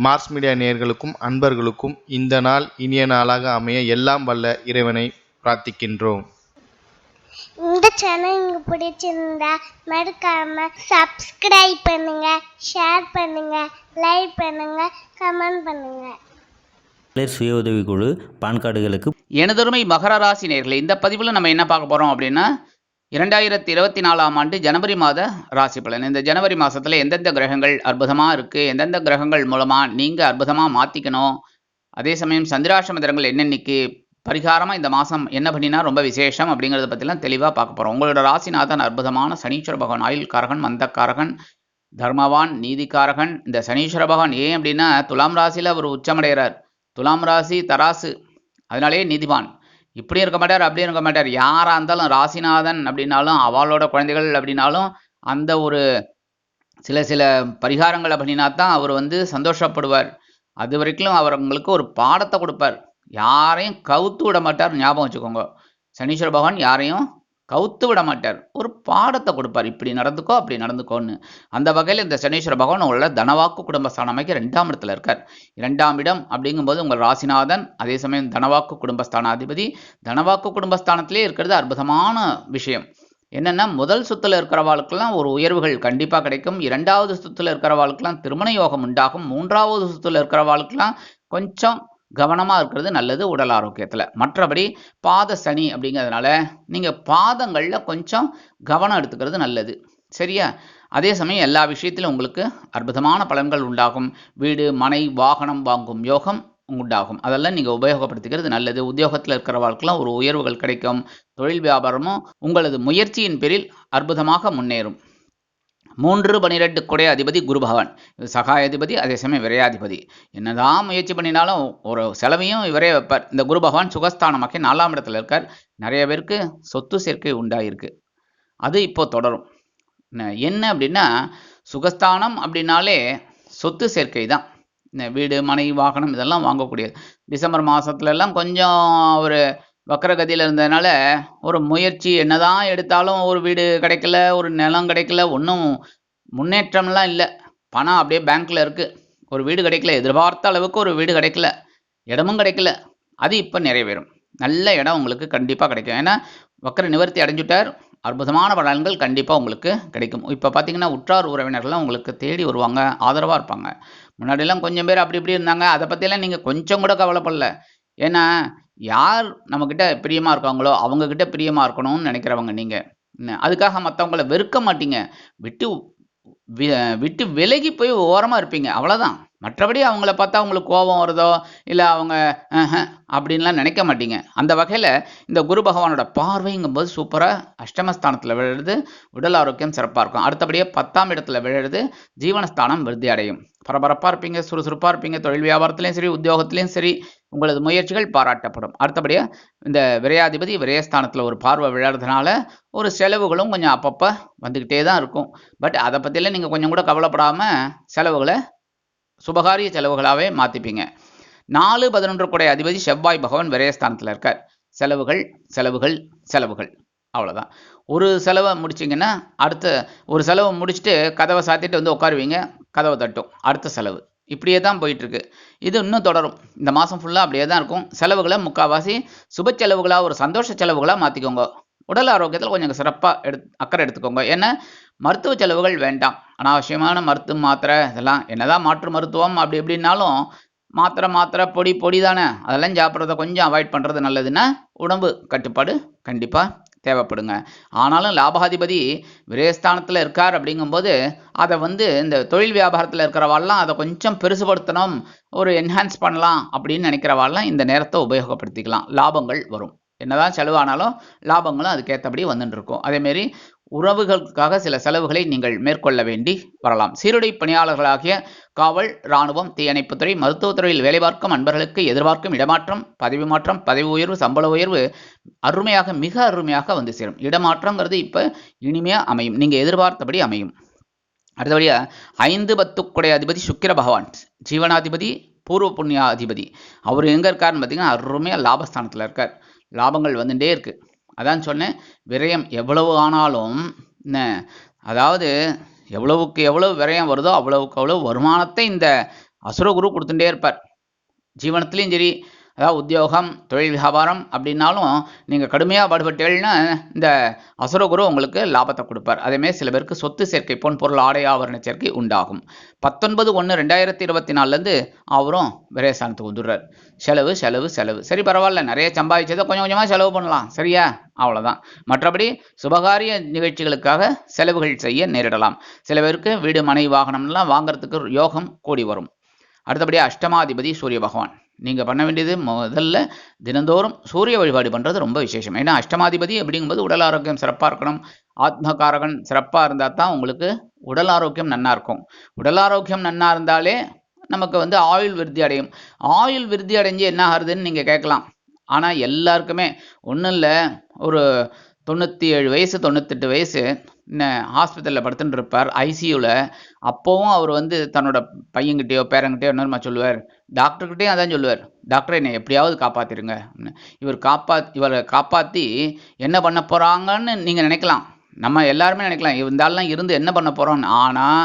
Mars media நேயர்களுக்கும் அன்பர்களுக்கும் இந்த நாள் இனிய நாளாக அமைய எல்லாம் வல்ல இறைவனை பிரார்த்திக்கின்றோம். இந்த சேனல் உங்களுக்கு பிடிச்சிருந்தா மறக்காம சப்ஸ்கிரைப் பண்ணுங்க, ஷேர் பண்ணுங்க, லைக் பண்ணுங்க, கமெண்ட் பண்ணுங்க. சுய உதவிக்குழு பான் கார்டுகளுக்கு எனதொருமை மகர ராசி நேயர்களே, இந்த பதிவில் நம்ம என்ன பார்க்க போகிறோம் அப்படின்னா 2024ஆம் ஆண்டு ஜனவரி மாத ராசி பலன். இந்த ஜனவரி மாதத்தில் எந்தெந்த கிரகங்கள் அற்புதமாக இருக்குது, எந்தெந்த கிரகங்கள் மூலமாக நீங்கள் அற்புதமாக மாற்றிக்கணும், அதே சமயம் சந்திராஷ்டம தினங்கள் என்னென்னைக்கு பரிகாரமாக இந்த மாதம் என்ன பண்ணினா ரொம்ப விசேஷம் அப்படிங்கிறத பற்றிலாம் தெளிவாக பார்க்க போகிறோம். உங்களோட ராசிநாதன் அற்புதமான சனீஸ்வர பகவான், ஆயுள்காரகன், மந்தக்காரகன், தர்மவான், நீதிக்காரகன். இந்த சனீஸ்வர பகவான் ஏன் அப்படின்னா துலாம் ராசியில் அவர் உச்சமடைகிறார். துலாம் ராசி தராசு, அதனாலே நீதிவான். இப்படி இருக்க மாட்டார், அப்படி இருக்க மாட்டார். யாராக இருந்தாலும் ராசிநாதன் அப்படின்னாலும் அவளோட குழந்தைகள் அப்படின்னாலும் அந்த ஒரு சில பரிகாரங்கள் அப்படின்னா தான் அவர் சந்தோஷப்படுவார். அது வரைக்கும் அவர் உங்களுக்கு ஒரு பாடத்தை கொடுப்பார். யாரையும் கவுத்து விட மாட்டார், ஞாபகம் வச்சுக்கோங்க. சனீஸ்வர பகவான் யாரையும் கவுத்து விட மாட்டார், ஒரு பாடத்தை கொடுப்பார். இப்படி நடந்துக்கோ, அப்படி நடந்துக்கோன்னு. அந்த வகையில் இந்த சனீஸ்வர பகவான் உங்களோட தனவாக்கு குடும்பஸ்தானம் அமைக்க 2ஆம் இடத்துல இருக்கார். 2ஆம் இடம் அப்படிங்கும்போது உங்கள் ராசிநாதன், அதே சமயம் தனவாக்கு குடும்பஸ்தானாதிபதி. தனவாக்கு குடும்பஸ்தானத்திலே இருக்கிறது அற்புதமான விஷயம். என்னென்னா முதல் சுத்தில் இருக்கிறவாளுக்கெல்லாம் ஒரு உயர்வுகள் கண்டிப்பாக கிடைக்கும். 2வது சுத்தில் இருக்கிறவாளுக்கெல்லாம் திருமண யோகம் உண்டாகும். 3வது சுத்தில் இருக்கிறவாளுக்கெல்லாம் கொஞ்சம் கவனமாக இருக்கிறது நல்லது உடல் ஆரோக்கியத்தில். மற்றபடி பாத சனி அப்படிங்கிறதுனால நீங்கள் பாதங்களில் கொஞ்சம் கவனம் எடுத்துக்கிறது நல்லது, சரியா? அதே சமயம் எல்லா விஷயத்திலும் உங்களுக்கு அற்புதமான பலன்கள் உண்டாகும். வீடு, மனை, வாகனம் வாங்கும் யோகம் உண்டாகும். அதெல்லாம் நீங்கள் உபயோகப்படுத்திக்கிறது நல்லது. உத்தியோகத்தில் இருக்கிறவர்களுக்கெல்லாம் ஒரு உயர்வுகள் கிடைக்கும். தொழில் வியாபாரமும் உங்களது முயற்சியின் பேரில் அற்புதமாக முன்னேறும். 3-12 குடைய அதிபதி குரு பகவான், சகாயாதிபதி, அதே சமயம் விரையாதிபதி. என்னதான் முயற்சி பண்ணினாலும் ஒரு செலவையும் இவரே வைப்பார். இந்த குரு பகவான் சுகஸ்தானமாக்கி 4ஆம் இடத்துல இருக்கார். நிறைய பேருக்கு சொத்து சேர்க்கை உண்டாயிருக்கு, அது இப்போ தொடரும். என்ன அப்படின்னா சுகஸ்தானம் அப்படின்னாலே சொத்து சேர்க்கை தான். வீடு, மனை, வாகனம் இதெல்லாம் வாங்கக்கூடியது. டிசம்பர் மாதத்துலலாம் கொஞ்சம் ஒரு வக்கரகதியில் இருந்ததுனால ஒரு முயற்சி என்னதான் எடுத்தாலும் ஒரு வீடு கிடைக்கல, ஒரு நிலம் கிடைக்கல, ஒன்றும் முன்னேற்றம்லாம் இல்லை. பணம் அப்படியே பேங்க்கில் இருக்குது, ஒரு வீடு கிடைக்கல, எதிர்பார்த்த அளவுக்கு ஒரு வீடு கிடைக்கல, இடமும் கிடைக்கல. அது இப்போ நிறைவேறும். நல்ல இடம் உங்களுக்கு கண்டிப்பாக கிடைக்கும். ஏன்னா வக்கர நிவர்த்தி அடைஞ்சுட்டார். அற்புதமான பலன்கள் கண்டிப்பாக உங்களுக்கு கிடைக்கும். இப்போ பார்த்தீங்கன்னா உற்றார் உறவினர்கள்லாம் உங்களுக்கு தேடி வருவாங்க, ஆதரவாக இருப்பாங்க. முன்னாடியெல்லாம் கொஞ்சம் பேர் அப்படி இப்படி இருந்தாங்க, அதை பற்றியெல்லாம் நீங்கள் கொஞ்சம் கூட கவலைப்படல. ஏன்னா யார் நம்மக்கிட்ட பிரியமாக இருக்காங்களோ அவங்கக்கிட்ட பிரியமாக இருக்கணும்னு நினைக்கிறவங்க நீங்கள். அதுக்காக மற்றவங்கள வெறுக்க மாட்டீங்க, விட்டு விலகி போய் ஓரமாக இருப்பீங்க, அவ்வளோதான். மற்றபடி அவங்கள பார்த்தா உங்களுக்கு கோபம் வருதோ இல்லை அவங்க அப்படின்லாம் நினைக்க மாட்டீங்க. அந்த வகையில் இந்த குரு பகவானோட பார்வைங்கும்போது சூப்பராக அஷ்டமஸ்தானத்தில் விழுறது, உடல் ஆரோக்கியம் சிறப்பாக இருக்கும். அடுத்தபடியாக 10ஆம் இடத்துல விழுறது, ஜீவனஸ்தானம் விருத்தி அடையும். பரபரப்பாக இருப்பீங்க, சுறுசுறுப்பாக இருப்பீங்க. தொழில் வியாபாரத்துலேயும் சரி, உத்தியோகத்துலேயும் சரி உங்களது முயற்சிகள் பாராட்டப்படும். அடுத்தபடியாக இந்த விரையாதிபதி விரயஸ்தானத்தில் ஒரு பார்வை விழுறதுனால ஒரு செலவுகளும் கொஞ்சம் அப்பப்போ வந்துக்கிட்டே தான் இருக்கும். பட் அதை பற்றியெல்லாம் நீங்கள் கொஞ்சம் கூட கவலைப்படாமல் செலவுகளை சுபகாரிய செலவுகளாகவே மாற்றிப்பீங்க. 4-11 குடைய அதிபதி செவ்வாய் பகவான் விரயஸ்தானத்தில் இருக்கார். செலவுகள் செலவுகள் செலவுகள், அவ்வளோதான். ஒரு செலவை முடிச்சிங்கன்னா அடுத்த ஒரு செலவை முடிச்சுட்டு கதவை சாத்திட்டு உட்காருவீங்க, கதவை தட்டும், அடுத்த செலவு. இப்படியே தான் போயிட்டுருக்கு. இது இன்னும் தொடரும். இந்த மாதம் ஃபுல்லாக அப்படியே தான் இருக்கும். செலவுகளை முக்கால்வாசி சுப செலவுகளாக, ஒரு சந்தோஷ செலவுகளாக மாற்றிக்கோங்க. உடல் ஆரோக்கியத்தில் கொஞ்சம் சிறப்பாக அக்கறை எடுத்துக்கோங்க. ஏன்னா மருத்துவ செலவுகள் வேண்டாம். அனாவசியமான மருத்துவ மாத்திரை இதெல்லாம் என்னதான் மாற்று மருத்துவம் அப்படி எப்படின்னாலும் மாத்திரை பொடி தானே, அதெல்லாம் சாப்பிட்றத கொஞ்சம் அவாய்ட் பண்ணுறது நல்லதுன்னா உடம்பு கட்டுப்பாடு கண்டிப்பாக தேவைப்படுங்க. ஆனாலும் லாபாதிபதி விரயஸ்தானத்தில் இருக்கார் அப்படிங்கும்போது அதை இந்த தொழில் வியாபாரத்தில் இருக்கிறவாள்லாம் அதை கொஞ்சம் பெருசுபடுத்தணும், ஒரு என்ஹான்ஸ் பண்ணலாம் அப்படின்னு நினைக்கிறவாள்லாம் இந்த நேரத்தை உபயோகப்படுத்திக்கலாம். லாபங்கள் வரும். என்னதான் செலவானாலும் லாபங்களும் அதுக்கேற்றபடி வந்துட்டு இருக்கும். அதேமாரி உறவுகளுக்காக சில செலவுகளை நீங்கள் மேற்கொள்ள வேண்டி வரலாம். சீருடை பணியாளர்களாகிய காவல், இராணுவம், தீயணைப்புத்துறை, மருத்துவத்துறையில் வேலை பார்க்கும் அன்பர்களுக்கு எதிர்பார்க்கும் இடமாற்றம், பதவி மாற்றம், பதவி உயர்வு, சம்பள உயர்வு அருமையாக, மிக அருமையாக வந்து சேரும். இடமாற்றங்கிறது இப்போ இனிமையாக அமையும், நீங்கள் எதிர்பார்த்தபடி அமையும். அடுத்தபடியாக 5-10 குடைய அதிபதி சுக்கிர பகவான், ஜீவனாதிபதி, பூர்வ புண்ணியாதிபதி. அவர் எங்கே இருக்காருன்னு பார்த்தீங்கன்னா அருமையாக லாபஸ்தானத்தில் இருக்கார். லாபங்கள் வந்துட்டே இருக்குது. அதான் சொன்னேன், விரயம் எவ்வளவு ஆனாலும் அதாவது எவ்வளவுக்கு எவ்வளவு விரயம் வருதோ அவ்வளவுக்கு அவ்வளவு வருமானத்தை இந்த அசுரகுரு கொடுத்துட்டே இருப்பார். ஜீவனத்துலேயும் சரி, அதாவது உத்தியோகம், தொழில், வியாபாரம் அப்படின்னாலும் நீங்கள் கடுமையாக பாடுபட்டீங்கன்னா இந்த அசுரகுரு உங்களுக்கு லாபத்தை கொடுப்பார். அதேமாதிரி சில பேருக்கு சொத்து சேர்க்கை, பொன் பொருள் ஆடை ஆபரண சேர்க்கை உண்டாகும். 19/1/2024 அவரும் விரயஸ்தானத்துக்கு வந்துடுறார். செலவு செலவு செலவு. சரி, பரவாயில்ல, நிறைய சம்பாதிச்சதை கொஞ்சம் கொஞ்சமாக செலவு பண்ணலாம், சரியா? அவ்வளோதான். மற்றபடி சுபகாரிய நிகழ்ச்சிகளுக்காக செலவுகள் செய்ய நேரிடலாம். சில பேருக்கு வீடு, மனை, வாகனம்லாம் வாங்கிறதுக்கு யோகம் கூடி வரும். அடுத்தபடியாக அஷ்டமாதிபதி சூரிய பகவான். நீங்கள் பண்ண வேண்டியது முதல்ல தினந்தோறும் சூரிய வழிபாடு பண்ணுறது ரொம்ப விசேஷம். ஏன்னா அஷ்டமாதிபதி அப்படிங்கும்போது உடல் ஆரோக்கியம் சிறப்பாக இருக்கணும். ஆத்மகாரகன் சிறப்பாக இருந்தால் தான் உங்களுக்கு உடல் ஆரோக்கியம் நன்னா இருக்கும். உடல் ஆரோக்கியம் நன்னா இருந்தாலே நமக்கு ஆயுள் விருத்தி அடையும். ஆயுள் விருத்தி அடைஞ்சு என்ன ஆகுதுன்னு நீங்கள் கேட்கலாம். ஆனால் எல்லாருக்குமே ஒன்றும் இல்லை, ஒரு 97 வயசு 98 வயசு ஹாஸ்பிட்டலில் படுத்துட்டு இருப்பார், ஐசியூவில். அப்போவும் அவர் தன்னோட பையன்கிட்டயோ பேரங்கிட்டயோ என்னமா சொல்லுவார், டாக்டர்கிட்டையும் அதான் சொல்லுவார், டாக்டர் என்னை எப்படியாவது காப்பாற்றிருங்க. இவரை காப்பாற்றி என்ன பண்ண போகிறாங்கன்னு நீங்கள் நினைக்கலாம். நம்ம எல்லாருமே நினைக்கலாம், இருந்தாலும் இருந்து என்ன பண்ண போகிறோன்னு. ஆனால்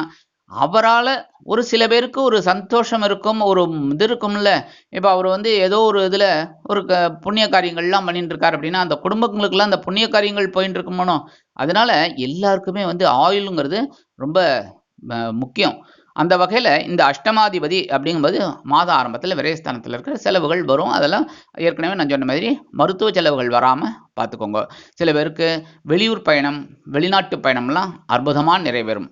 அவரால் ஒரு சில பேருக்கு ஒரு சந்தோஷம் இருக்கும், ஒரு இது இருக்கும்ல. இப்போ அவர் ஏதோ ஒரு இதில் ஒரு புண்ணிய காரியங்கள்லாம் பண்ணிட்டு இருக்கார் அப்படின்னா அந்த குடும்பங்களுக்கெல்லாம் அந்த புண்ணிய காரியங்கள் போயிட்டு இருக்குமோ. அதனால எல்லாருக்குமே ஆயுளுங்கிறது ரொம்ப முக்கியம். அந்த வகையில் இந்த அஷ்டமாதிபதி அப்படிங்கும்போது மாத ஆரம்பத்தில் விரயஸ்தானத்தில் இருக்கிற செலவுகள் வரும். அதெல்லாம் ஏற்கனவே நான் சொன்ன மாதிரி மருத்துவ செலவுகள் வராமல் பார்த்துக்கோங்க. சில பேருக்கு வெளியூர் பயணம், வெளிநாட்டு பயணம்லாம் அற்புதமாக நிறைவேறும்.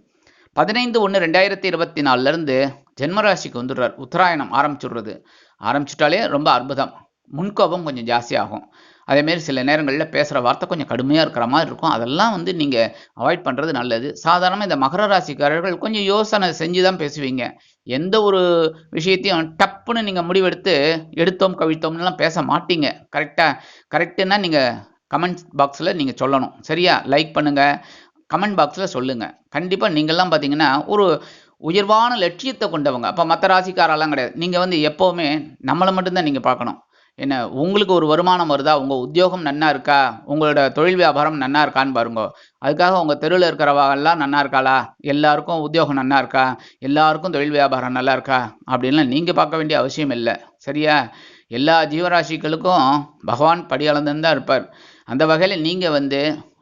15/1/2024 ஜென்மராசிக்கு வந்துடுறார். உத்தராயணம் ஆரம்பிச்சுட்டாலே ரொம்ப அற்புதம். முன்கோபம் கொஞ்சம் ஜாஸ்தியாகும். அதேமாரி சில நேரங்களில் பேசுகிற வார்த்தை கொஞ்சம் கடுமையாக இருக்கிற மாதிரி இருக்கும். அதெல்லாம் நீங்கள் அவாய்ட் பண்ணுறது நல்லது. சாதாரணமாக இந்த மகர ராசிக்காரர்கள் கொஞ்சம் யோசனை செஞ்சு தான் பேசுவீங்க. எந்த ஒரு விஷயத்தையும் டப்புன்னு நீங்கள் முடிவெடுத்து எடுத்தோம் கவிழ்த்தோம்லாம் பேச மாட்டீங்க. கரெக்டுன்னா நீங்கள் கமெண்ட் பாக்ஸில் நீங்கள் சொல்லணும், சரியா? லைக் பண்ணுங்கள், கமெண்ட் பாக்ஸில் சொல்லுங்கள். கண்டிப்பாக நீங்கள்லாம் பார்த்தீங்கன்னா ஒரு உயர்வான லட்சியத்தை கொண்டவங்க. அப்போ மற்ற ராசிக்காரெல்லாம் கிடையாது. நீங்கள் எப்போவுமே நம்மளை மட்டும்தான் நீங்கள் பார்க்கணும். என்ன, உங்களுக்கு ஒரு வருமானம் வருதா, உங்கள் உத்தியோகம் நன்னா இருக்கா, உங்களோட தொழில் வியாபாரம் நன்னா இருக்கான்னு பாருங்க. அதுக்காக உங்கள் தெருவில் இருக்கிறவங்கெல்லாம் நன்னா இருக்காளா, எல்லாருக்கும் உத்தியோகம் நன்னா இருக்கா, எல்லாருக்கும் தொழில் வியாபாரம் நல்லா இருக்கா அப்படின்லாம் நீங்கள் பார்க்க வேண்டிய அவசியம் இல்லை, சரியா? எல்லா ஜீவராசிகளுக்கும் பகவான் படி அளந்துன்னு தான் இருப்பார். அந்த வகையில் நீங்கள்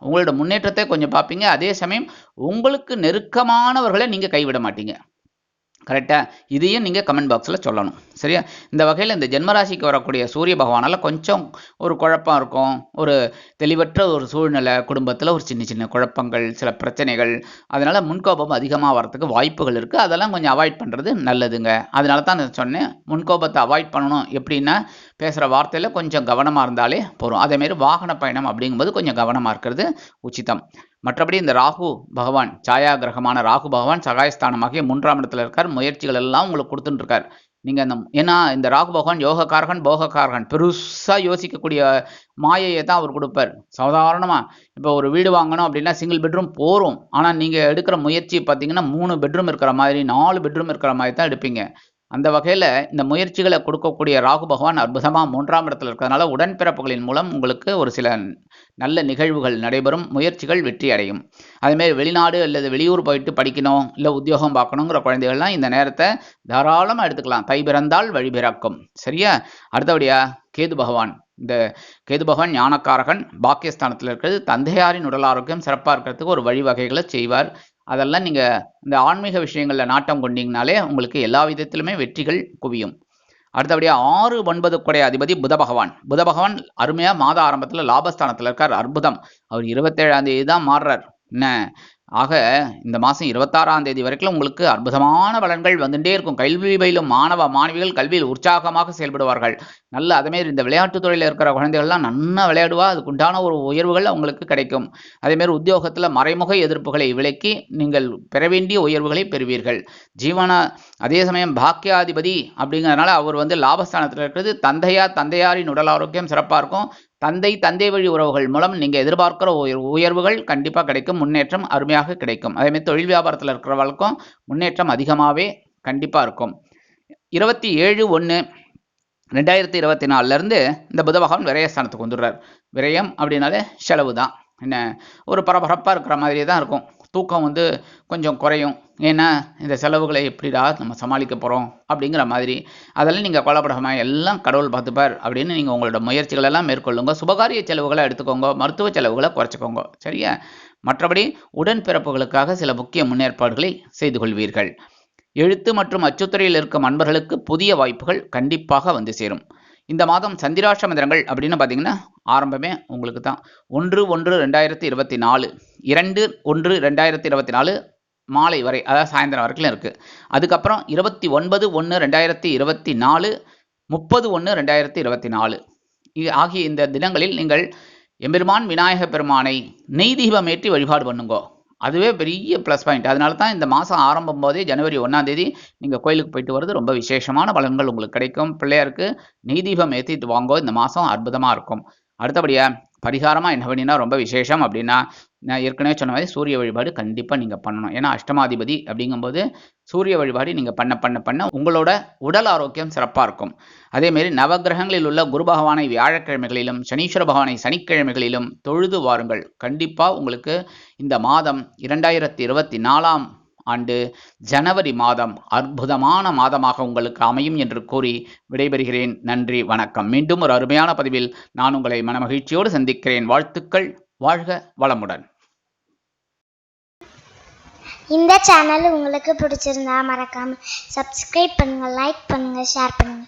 உங்களோட முன்னேற்றத்தை கொஞ்சம் பார்ப்பீங்க. அதே சமயம் உங்களுக்கு நெருக்கமானவர்களை நீங்கள் கைவிட மாட்டீங்க. கரெக்டாக? இதையும் நீங்கள் கமெண்ட் பாக்ஸில் சொல்லணும், சரியா? இந்த வகையில் இந்த ஜென்மராசிக்கு வரக்கூடிய சூரிய பகவானால் கொஞ்சம் ஒரு குழப்பம் இருக்கும், ஒரு தெளிவற்ற ஒரு சூழ்நிலை, குடும்பத்தில் ஒரு சின்ன சின்ன குழப்பங்கள், சில பிரச்சனைகள். அதனால் முன்கோபம் அதிகமாக வரத்துக்கு வாய்ப்புகள் இருக்குது. அதெல்லாம் கொஞ்சம் அவாய்ட் பண்ணுறது நல்லதுங்க. அதனால தான் நான் சொன்னேன், முன்கோபத்தை அவாய்ட் பண்ணணும். எப்படின்னா பேசுகிற வார்த்தையில் கொஞ்சம் கவனமாக இருந்தாலே போதும். அதேமாரி வாகன பயணம் அப்படிங்கும்போது கொஞ்சம் கவனமாக இருக்கிறது உச்சிதம். மற்றபடி இந்த ராகு பகவான், சாயா கிரகமான ராகு பகவான் சகாயஸ்தானமாகிய 3ஆம் இடத்துல இருக்கார். முயற்சிகள் எல்லாம் உங்களுக்கு கொடுத்துட்டு இருக்கார். நீங்கள் ஏன்னா இந்த ராகு பகவான் யோகக்காரகன், போகக்காரகன். பெருசாக யோசிக்கக்கூடிய மாயையை தான் அவர் கொடுப்பார். சாதாரணமாக இப்போ ஒரு வீடு வாங்கணும் அப்படின்னா சிங்கிள் பெட்ரூம் போகிறோம். ஆனால் நீங்கள் எடுக்கிற முயற்சி பார்த்தீங்கன்னா 3 பெட்ரூம் இருக்கிற மாதிரி, 4 பெட்ரூம் இருக்கிற மாதிரி தான் எடுப்பீங்க. அந்த வகையில் இந்த முயற்சிகளை கொடுக்கக்கூடிய ராகு பகவான் அற்புதமாக 3ஆம் இடத்துல இருக்கிறதுனால உடன்பிறப்புகளின் மூலம் உங்களுக்கு ஒரு சில நல்ல நிகழ்வுகள் நடைபெறும், முயற்சிகள் வெற்றி அடையும். அதேமாதிரி வெளிநாடு அல்லது வெளியூர் போயிட்டு படிக்கணும், இல்லை உத்தியோகம் பார்க்கணுங்கிற குழந்தைகள்லாம் இந்த நேரத்தை தாராளமாக எடுத்துக்கலாம். தை பிறந்தால் வழி பிறக்கும், சரியா? அடுத்தபடியாக கேது பகவான். இந்த கேது பகவான் ஞானக்காரகன், பாக்கியஸ்தானத்தில் இருக்கிறது. தந்தையாரின் உடல் ஆரோக்கியம் சிறப்பாக இருக்கிறதுக்கு ஒரு வழிவகைகளை செய்வார். அதெல்லாம் நீங்கள் இந்த ஆன்மீக விஷயங்களில் நாட்டம் கொண்டீங்கனாலே உங்களுக்கு எல்லா விதத்திலுமே வெற்றிகள் குவியும். அடுத்தபடியாக 6, 9 குடைய அதிபதி புத பகவான் அருமையாக மாத ஆரம்பத்தில் லாபஸ்தானத்தில் இருக்கார். அற்புதம். அவர் 27ஆம் தேதி தான் மாறுறார். என்ன ஆக இந்த மாதம் 26ஆம் தேதி வரைக்கும் உங்களுக்கு அற்புதமான பலன்கள் வந்துட்டே இருக்கும். கல்வி பயிலும் மாணவ மாணவிகள் கல்வியில் உற்சாகமாக செயல்படுவார்கள். நல்ல அதேமாரி இந்த விளையாட்டு துறையில் இருக்கிற குழந்தைகள்லாம் நல்லா விளையாடுவா, அதுக்கு உண்டான ஒரு உயர்வுகள் அவங்களுக்கு கிடைக்கும். அதேமாரி உத்தியோகத்தில் மறைமுக எதிர்ப்புகளை விலக்கி நீங்கள் பெற வேண்டிய உயர்வுகளை பெறுவீர்கள். அதே சமயம் பாக்கியாதிபதி அப்படிங்கிறதுனால அவர் லாபஸ்தானத்தில் இருக்கிறது. தந்தையாரின் உடல் ஆரோக்கியம் சிறப்பாக இருக்கும். தந்தை வழி உறவுகள் மூலம் நீங்கள் எதிர்பார்க்கிற உயர்வுகள் கண்டிப்பாக கிடைக்கும். முன்னேற்றம் அருமையாக கிடைக்கும். அதேமாதிரி தொழில் வியாபாரத்தில் இருக்கிறவங்களுக்கும் முன்னேற்றம் அதிகமாகவே கண்டிப்பாக இருக்கும். 27/1/2024 இந்த புத பகவான் விரயஸ்தானத்துக்கு வந்துடுறார். விரயம் அப்படின்னாலே செலவு தான். என்ன, ஒரு பரபரப்பாக இருக்கிற மாதிரியே தான் இருக்கும். தூக்கம் கொஞ்சம் குறையும். ஏன்னா இந்த செலவுகளை எப்படிடா நம்ம சமாளிக்க போகிறோம் அப்படிங்கிற மாதிரி. அதெல்லாம் நீங்கள் கொல்லப்படாமல் எல்லாம் கடவுள் பார்த்துப்பார் அப்படின்னு நீங்கள் உங்களோட முயற்சிகளெல்லாம் மேற்கொள்ளுங்க. சுபகாரிய செலவுகளை எடுத்துக்கோங்க, மருத்துவ செலவுகளை குறைச்சிக்கோங்க, சரியா? மற்றபடி உடன்பிறப்புகளுக்காக சில முக்கிய முன்னேற்பாடுகளை செய்து கொள்வீர்கள். எழுத்து மற்றும் அச்சுத்துறையில் இருக்கும் அன்பர்களுக்கு புதிய வாய்ப்புகள் கண்டிப்பாக வந்து சேரும். இந்த மாதம் சந்திராஷ்டம தினங்கள் அப்படின்னு பார்த்தீங்கன்னா ஆரம்பமே உங்களுக்கு தான் 1/1/2024, 2/1/2024 மாலை வரை, அதாவது சாயந்தரம் வரைக்கும் இருக்குது. அதுக்கப்புறம் 29/1/2024, 30/1/2024 ஆகிய இந்த தினங்களில் நீங்கள் எம்பெருமான் விநாயக பெருமானை நெய் தீபம் ஏற்றி வழிபாடு பண்ணுங்கோ. அதுவே பெரிய ப்ளஸ் பாயிண்ட். அதனால தான் இந்த மாதம் ஆரம்பம் போதே ஜனவரி 1ஆம் தேதி நீங்கள் கோயிலுக்கு போயிட்டு வர்றது ரொம்ப விசேஷமான பலன்கள் உங்களுக்கு கிடைக்கும். பிள்ளையாருக்கு நெய் தீபம் ஏற்றிட்டு வாங்கோ. இந்த மாதம் அற்புதமாக இருக்கும். அடுத்தபடியாக பரிகாரமாக என்ன பண்ணினா ரொம்ப விசேஷம் அப்படின்னா, நான் ஏற்கனவே சொன்ன மாதிரி சூரிய வழிபாடு கண்டிப்பாக நீங்கள் பண்ணணும். ஏன்னா அஷ்டமாதிபதி அப்படிங்கும்போது சூரிய வழிபாடு நீங்கள் பண்ண உங்களோட உடல் ஆரோக்கியம் சிறப்பாக இருக்கும். அதேமாரி நவகிரகங்களில் உள்ள குரு பகவானை வியாழக்கிழமைகளிலும் சனீஸ்வர பகவானை சனிக்கிழமைகளிலும் தொழுது வாருங்கள். கண்டிப்பாக உங்களுக்கு இந்த மாதம் 2024ஆம் ஆண்டு ஜனவரி மாதம் அற்புதமான மாதமாக உங்களுக்கு அமையும் என்று கூறி விடைபெறுகிறேன். நன்றி, வணக்கம். மீண்டும் ஒரு அருமையான பதிவில் நான் உங்களை மனமகிழ்ச்சியோடு சந்திக்கிறேன். வாழ்த்துக்கள். வாழ்க வளமுடன். இந்த சேனல் உங்களுக்கு பிடிச்சிருந்தா மறக்காம சப்ஸ்கிரைப் பண்ணுங்க, லைக் பண்ணுங்க, ஷேர் பண்ணுங்க.